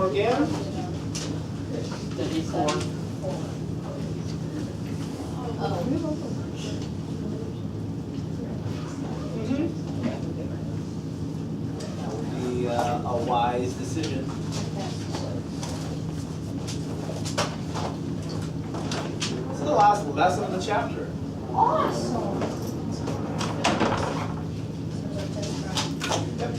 4 again. That would be a wise decision. This is the last lesson of the chapter. Awesome. Yep.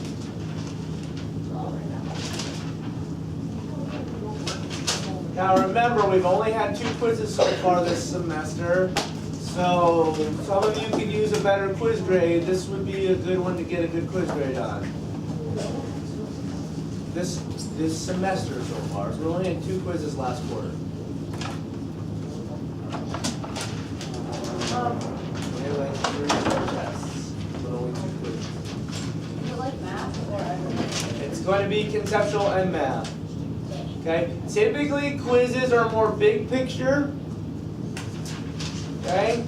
Now remember, we've only had 2 quizzes so far this semester, so some of you could use a better quiz grade. This would be a good one to get a good quiz grade on. This semester so far, so we only had 2 quizzes last quarter. We had like 3 tests, but only 2 quizzes. Is it like math or It's going to be conceptual and math. Okay? Typically quizzes are more big picture. Okay?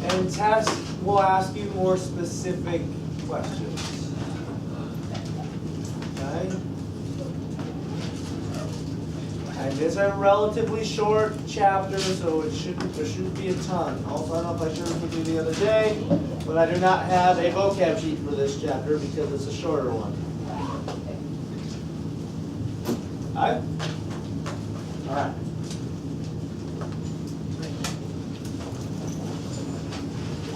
And tests will ask you more specific questions. Okay? And it's a relatively short chapter, so there shouldn't be a ton. Also, I don't know if I shared it with you the other day, but I do not have a vocab sheet for this chapter because it's a shorter one. Alright? Alright.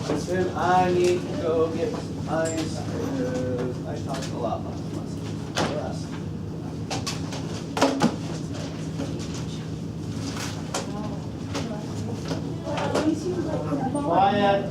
Listen, I need to go get ice because I talked a lot last lesson. Yes. Quiet.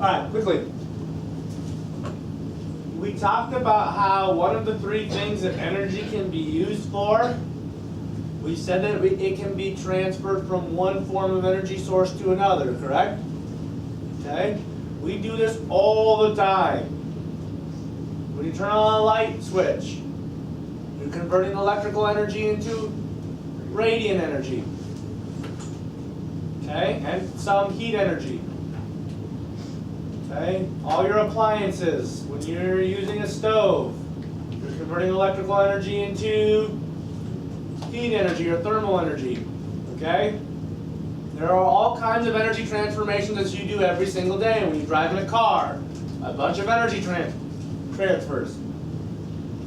All right, quickly. We talked about how one of the 3 things that energy can be used for, we said that it can be transferred from one form of energy source to another, correct? Okay? We do this all the time. When you turn on a light switch, you're converting electrical energy into radiant energy. Okay, and some heat energy. Okay, all your appliances, when you're using a stove, you're converting electrical energy into heat energy or thermal energy. Okay? There are all kinds of energy transformations that you do every single day when you drive in a car. A bunch of energy transfers.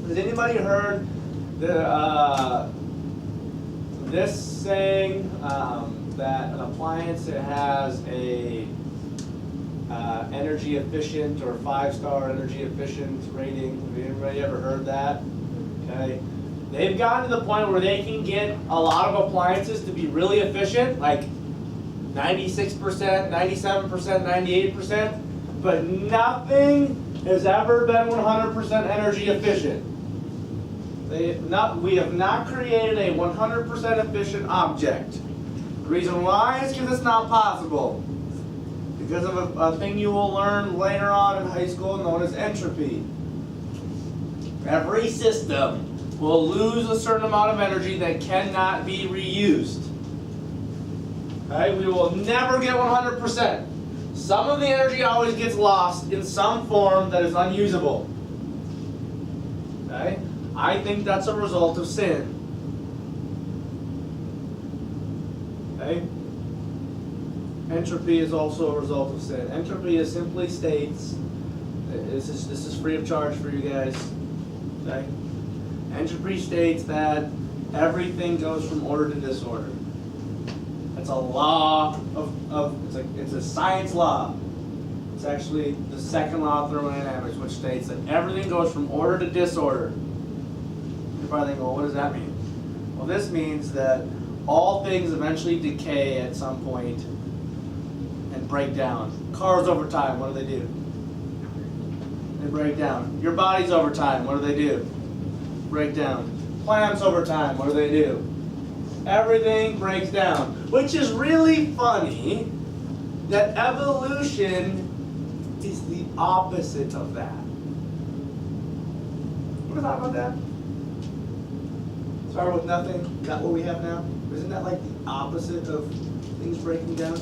Has anybody heard this saying that an appliance that has a energy efficient or 5-star energy efficient rating? Have anybody ever heard that? Okay. They've gotten to the point where they can get a lot of appliances to be really efficient, like 96%, 97%, 98%, but nothing has ever been 100% energy efficient. We have not created a 100% efficient object. The reason why is because it's not possible. Because of a thing you will learn later on in high school known as entropy. Every system will lose a certain amount of energy that cannot be reused. Okay? We will never get 100%. Some of the energy always gets lost in some form that is unusable. Okay? I think that's a result of sin. Okay? Entropy is also a result of sin. Entropy is simply states, this is free of charge for you guys. Okay? Entropy states that everything goes from order to disorder. It's a law it's a science law. It's actually the second law of thermodynamics, which states that everything goes from order to disorder. You're probably thinking, well, what does that mean? Well, this means that all things eventually decay at some point and break down. Cars over time, what do? They break down. Your bodies over time, what do? Break down. Plants over time, what do? Everything breaks down. Which is really funny that evolution is the opposite of that. Ever thought about that? Start with nothing, got what we have now? Isn't that like the opposite of things breaking down?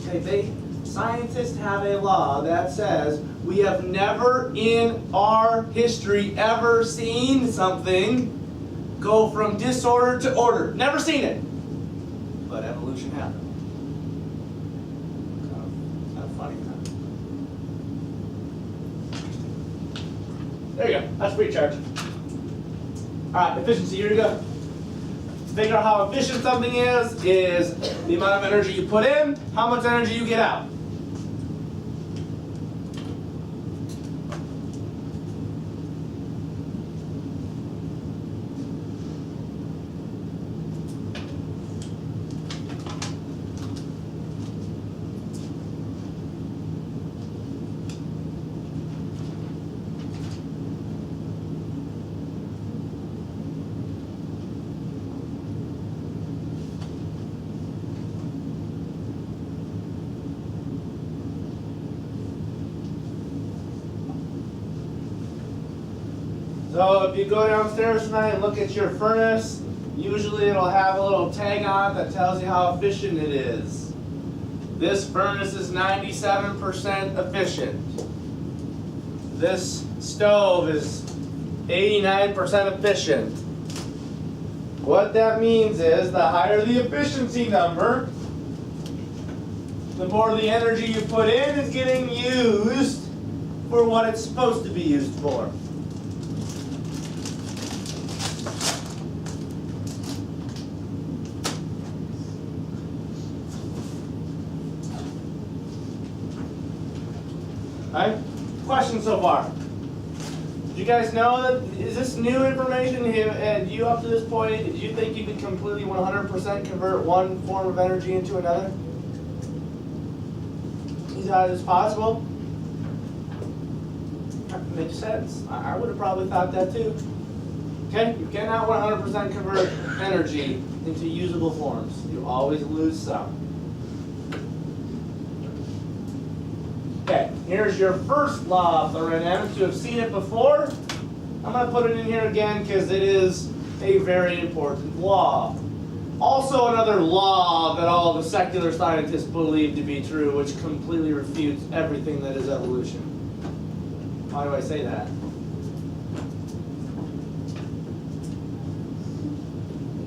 Okay, scientists have a law that says we have never in our history ever seen something go from disorder to order. Never seen it. But evolution happened. Kind of funny, huh? There you go. That's free charge. Alright, efficiency, here you go. Figure out how efficient something is the amount of energy you put in, how much energy you get out. So if you go downstairs tonight and look at your furnace, usually it'll have a little tag on it that tells you how efficient it is. This furnace is 97% efficient. This stove is 89% efficient. What that means is the higher the efficiency number, the more the energy you put in is getting used for what it's supposed to be used for. Alright, questions so far? Did you guys know that, is this new information, and you up to this point, did you think you could completely 100% convert one form of energy into another? Is that as possible? That makes sense. I would have probably thought that too. Okay, you cannot 100% convert energy into usable forms. You always lose some. Okay. Here's your first law of thermodynamics. You have seen it before. I'm going to put it in here again because it is a very important law. Also another law that all the secular scientists believe to be true, which completely refutes everything that is evolution. Why do I say that?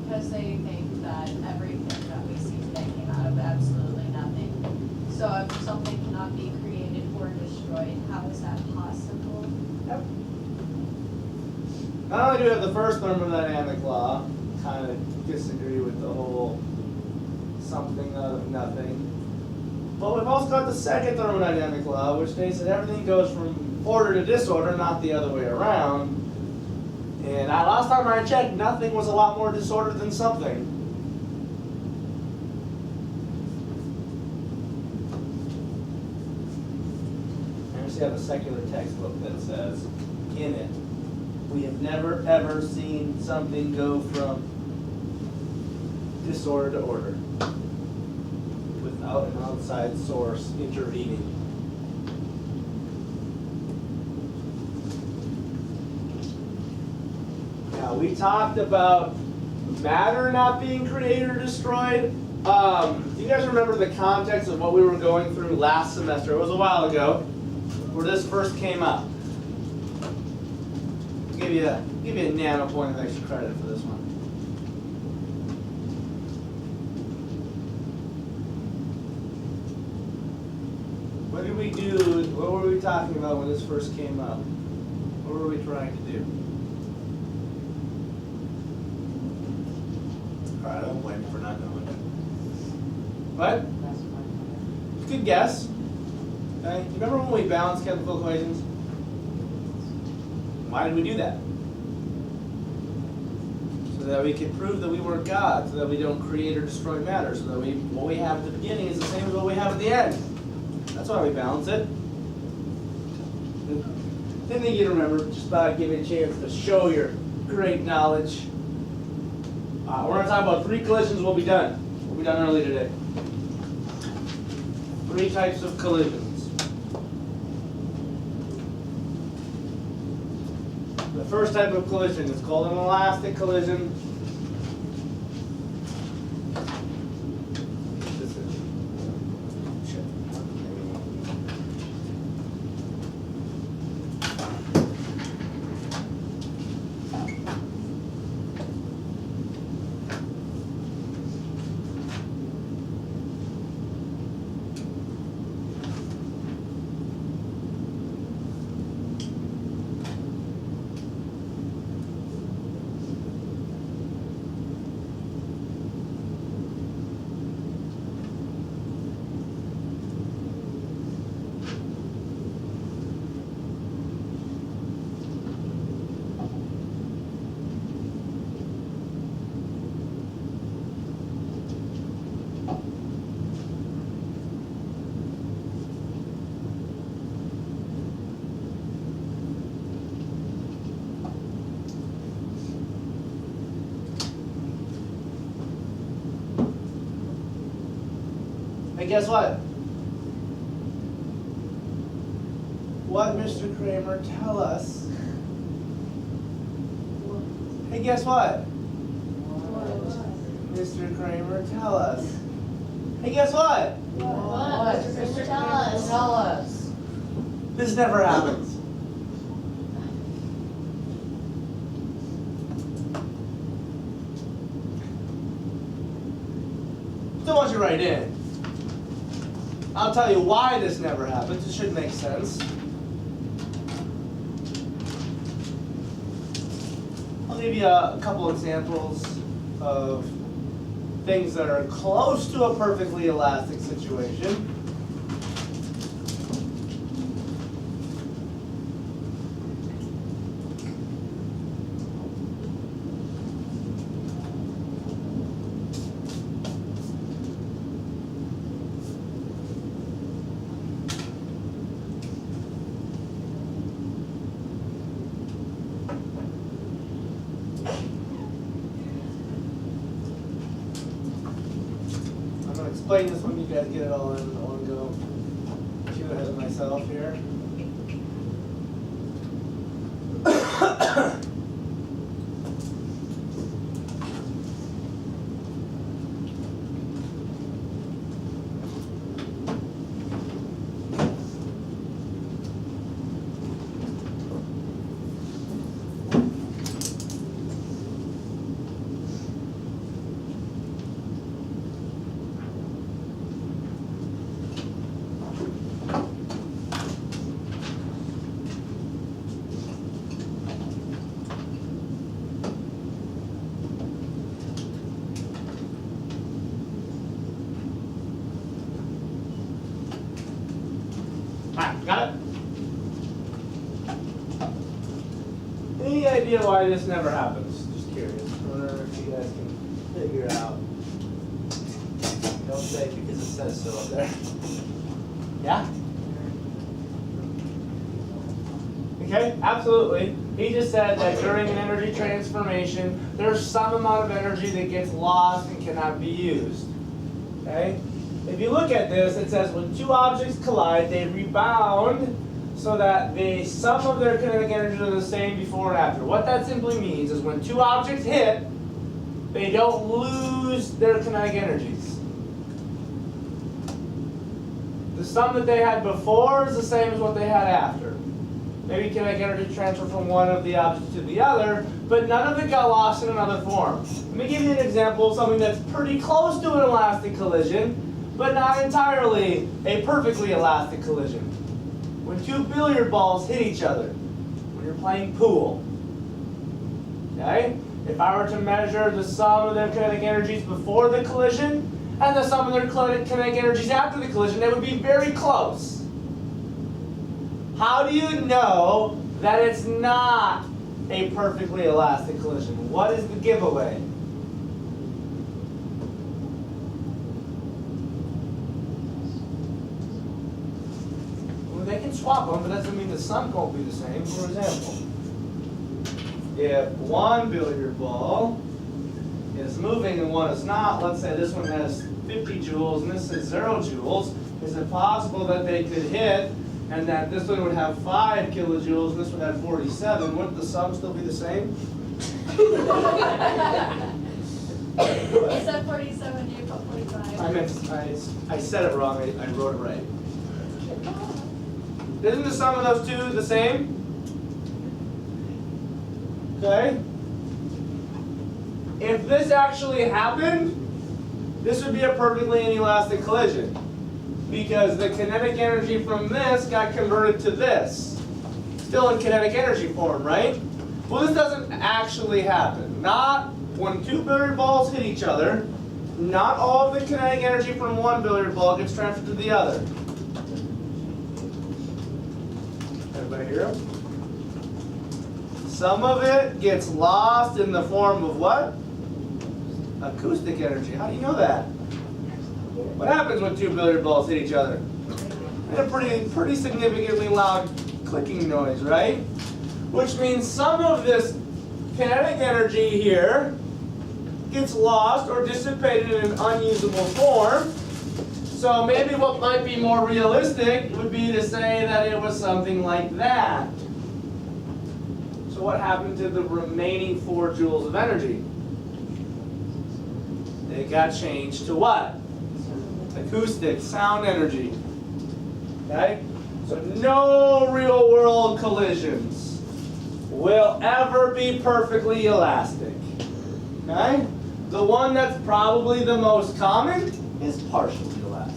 Because they think that everything that we see today came out of absolutely nothing. So if something cannot be created or destroyed, how is that possible? Yep. Not only do we have the first thermodynamic law, kind of disagree with the whole something out of nothing, but we've also got the second thermodynamic law, which states that everything goes from order to disorder, not the other way around. And last time I checked, nothing was a lot more disordered than something. I actually have a secular textbook that says, in it, we have never ever seen something go from disorder to order without an outside source intervening. Now, we talked about matter not being created or destroyed. Do you guys remember the context of what we were going through last semester? It was a while ago, where this first came up. Give you a nano point of extra credit for this one. What did we do? What were we talking about when this first came up? What were we trying to do? Alright, I won't blame you for not knowing it. What? Good guess. Okay. You remember when we balanced chemical equations? Why did we do that? So that we could prove that we weren't God, so that we don't create or destroy matter, so that what we have at the beginning is the same as what we have at the end. That's why we balance it. Didn't think you'd remember, just thought I'd give you a chance to show your great knowledge. We're going to talk about 3 collisions, we'll be done. We'll be done early today. 3 types of collisions. The first type of collision is called an elastic collision. Hey, guess what? What, Mr. Kramer, tell us? Hey, guess what? Mr. Kramer, tell us. Hey, guess what? What? Mr. Tell us. Tell us. This never happens. Still want you right in. I'll tell you why this never happens. It should make sense. I'll give you a couple examples of things that are close to a perfectly elastic situation. Explain this when you guys get it all in one go. She has my myself here. Alright, got it? Any idea why this never happens? Just curious. I wonder if you guys can figure it out. Don't say because it says so up there. Yeah? Okay, absolutely. He just said that during an energy transformation, there's some amount of energy that gets lost and cannot be used. Okay? If you look at this, it says when two objects collide, they rebound so that the sum of their kinetic energies are the same before and after. What that simply means is when two objects hit, they don't lose their kinetic energies. The sum that they had before is the same as what they had after. Maybe kinetic energy transfer from one of the objects to the other, but none of it got lost in another form. Let me give you an example of something that's pretty close to an elastic collision, but not entirely a perfectly elastic collision. When two billiard balls hit each other, when you're playing pool, okay? If I were to measure the sum of their kinetic energies before the collision and the sum of their kinetic energies after the collision, they would be very close. How do you know that it's not a perfectly elastic collision? What is the giveaway? Well, they can swap them, but that doesn't mean the sum won't be the same. For example, if one billiard ball is moving and one is not, let's say this one has 50 joules and this is 0 joules, is it possible that they could hit and that this one would have 5 kilojoules and this would have 47? Wouldn't the sum still be the same? You said 47, you put 45. I said it wrong, I wrote it right. Isn't the sum of those two the same? Okay? If this actually happened, this would be a perfectly inelastic collision, because the kinetic energy from this got converted to this. Still in kinetic energy form, right? Well, this doesn't actually happen. Not when two billiard balls hit each other, not all of the kinetic energy from one billiard ball gets transferred to the other. Everybody hear him? Some of it gets lost in the form of what? Acoustic energy. How do you know that? What happens when two billiard balls hit each other? And a pretty significantly loud clicking noise, right? Which means some of this kinetic energy here gets lost or dissipated in an unusable form. So maybe what might be more realistic would be to say that it was something like that. So what happened to the remaining 4 joules of energy? It got changed to what? Acoustic, sound energy. Okay? So no real world collisions will ever be perfectly elastic. Okay? The one that's probably the most common is partially elastic.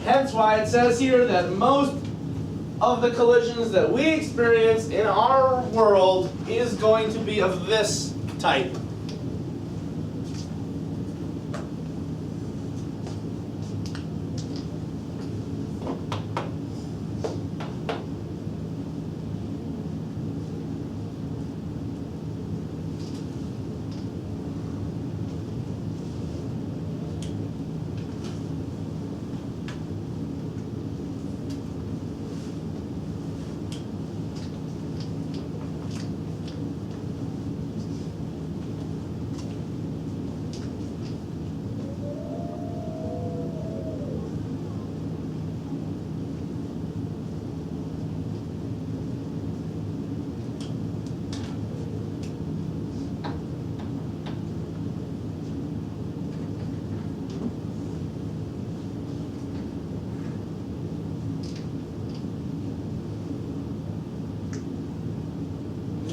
Hence why it says here that most of the collisions that we experience in our world is going to be of this type.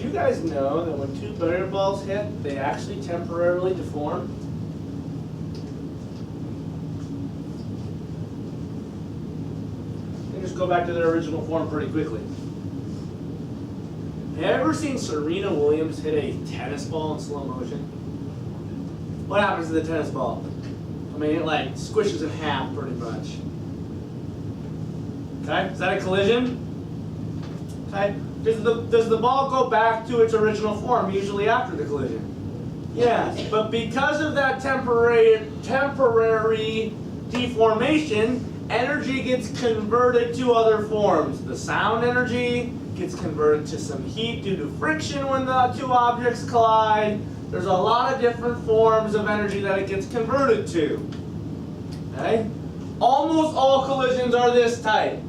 you guys know that when two barrier balls hit, they actually temporarily deform? They just go back to their original form pretty quickly. Have you ever seen Serena Williams hit a tennis ball in slow motion? What happens to the tennis ball? I mean, it like squishes in half pretty much. Okay, is that a collision? Okay, does the ball go back to its original form usually after the collision? Yes, but because of that temporary deformation, energy gets converted to other forms. The sound energy gets converted to some heat due to friction when the two objects collide. There's a lot of different forms of energy that it gets converted to. Okay? Almost all collisions are this type.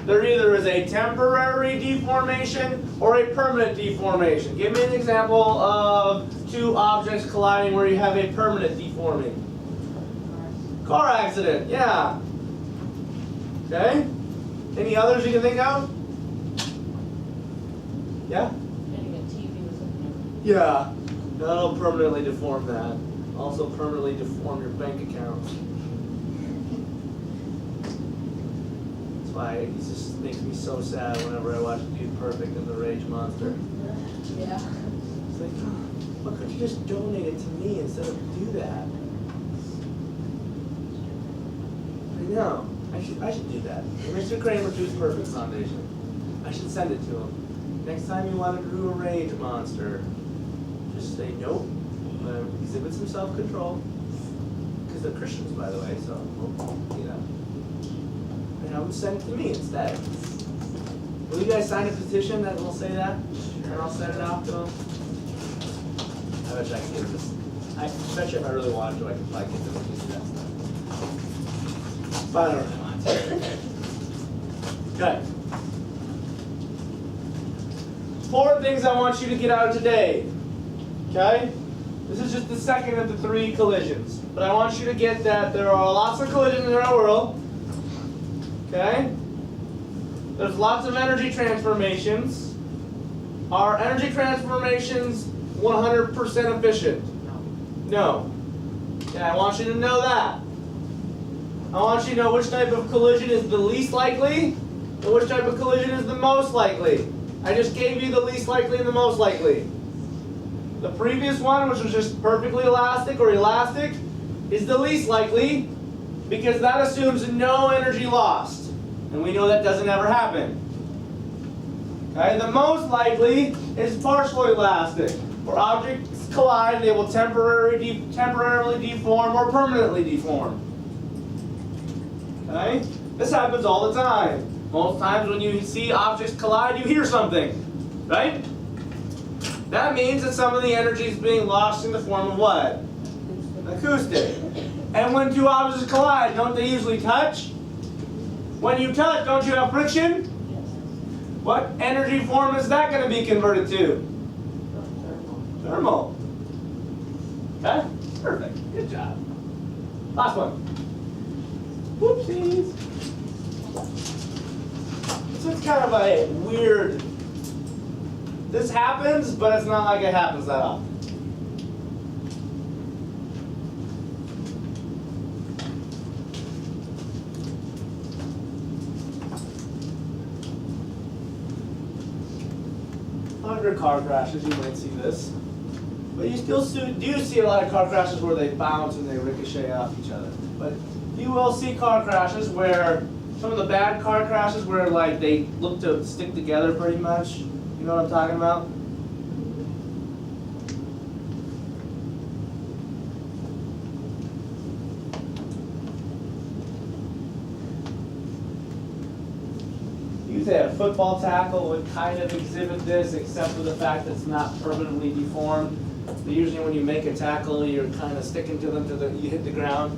There either is a temporary deformation or a permanent deformation. Give me an example of two objects colliding where you have a permanent deforming. Car accident, yeah. Okay? Any others you can think of? Yeah? Getting a TV was a Yeah. That'll permanently deform that. Also permanently deform your bank account. That's why it just makes me so sad whenever I watch Dude Perfect and the Rage Monster. Yeah. It's like, oh, why couldn't you just donate it to me instead of do that? I know. I should do that. Mr. Kramer Dude Perfect Foundation. I should send it to him. Next time you want to do a Rage Monster, just say nope. Exhibit some self-control. Because they're Christians, by the way, so, you know. And I would send it to me instead. Will you guys sign a petition that will say that? And I'll send it out to them? I bet you I can get this. I bet you if I really wanted to, I could probably get them to do that stuff. But I don't really want to. Okay. 4 things I want you to get out of today. Okay? This is just the second of the 3 collisions. But I want you to get that there are lots of collisions in our world. Okay? There's lots of energy transformations. Are energy transformations 100% efficient? No. Okay, I want you to know that. I want you to know which type of collision is the least likely and which type of collision is the most likely. I just gave you the least likely and the most likely. The previous one, which was just perfectly elastic or elastic, is the least likely because that assumes no energy lost. And we know that doesn't ever happen. Okay, the most likely is partially elastic. Where objects collide, they will temporarily deform or permanently deform. Okay? This happens all the time. Most times when you see objects collide, you hear something. Right? That means that some of the energy is being lost in the form of what? Acoustic. And when two objects collide, don't they usually touch? When you touch, don't you have friction? What energy form is that going to be converted to? Thermal. Okay? Perfect. Good job. Last one. Whoopsies. So it's kind of a weird... This happens, but it's not like it happens that often. Under car crashes, you might see this. But you still do see a lot of car crashes where they bounce and they ricochet off each other. But you will see car crashes where, some of the bad car crashes where like they look to stick together pretty much. You know what I'm talking about? You say a football tackle would kind of exhibit this, except for the fact that it's not permanently deformed. But usually when you make a tackle, you're kind of sticking to them till you hit the ground.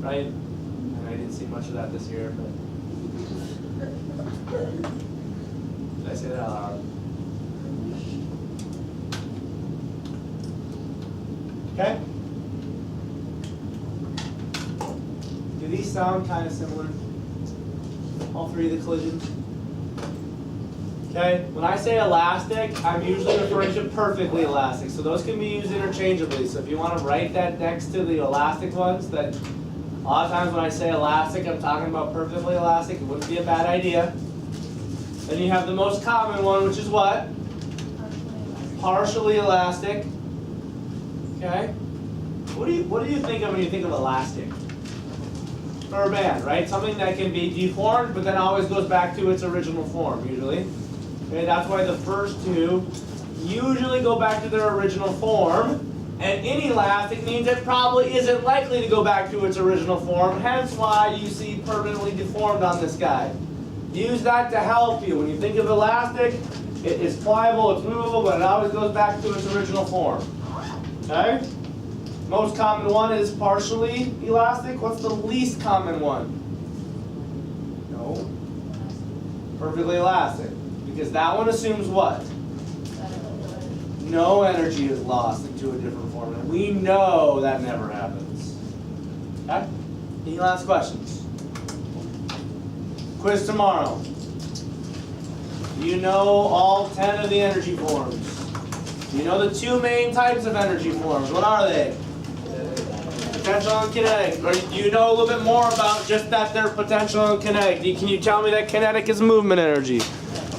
Right? And I didn't see much of that this year, but... Did I say that out loud? Okay? Do these sound kind of similar? All 3 of the collisions? Okay, when I say elastic, I'm usually referring to perfectly elastic. So those can be used interchangeably. So if you want to write that next to the elastic ones, that a lot of times when I say elastic, I'm talking about perfectly elastic. It wouldn't be a bad idea. Then you have the most common one, which is what? Partially elastic. Okay. What do you think of when you think of elastic? Rubber band, right? Something that can be deformed, but then always goes back to its original form, usually. Okay, that's why the first two usually go back to their original form, and inelastic means it probably isn't likely to go back to its original form, hence why you see permanently deformed on this guy. Use that to help you. When you think of elastic, it is pliable, it's movable, but it always goes back to its original form. Okay? Most common one is partially elastic. What's the least common one? No. Perfectly elastic. Because that one assumes what? No energy is lost into a different form. And we know that never happens. Okay? Any last questions? Quiz tomorrow. You know all 10 of the energy forms. You know the two main types of energy forms. What are they? Potential and kinetic. Or do you know a little bit more about just that they're potential and kinetic? Can you tell me that kinetic is movement energy?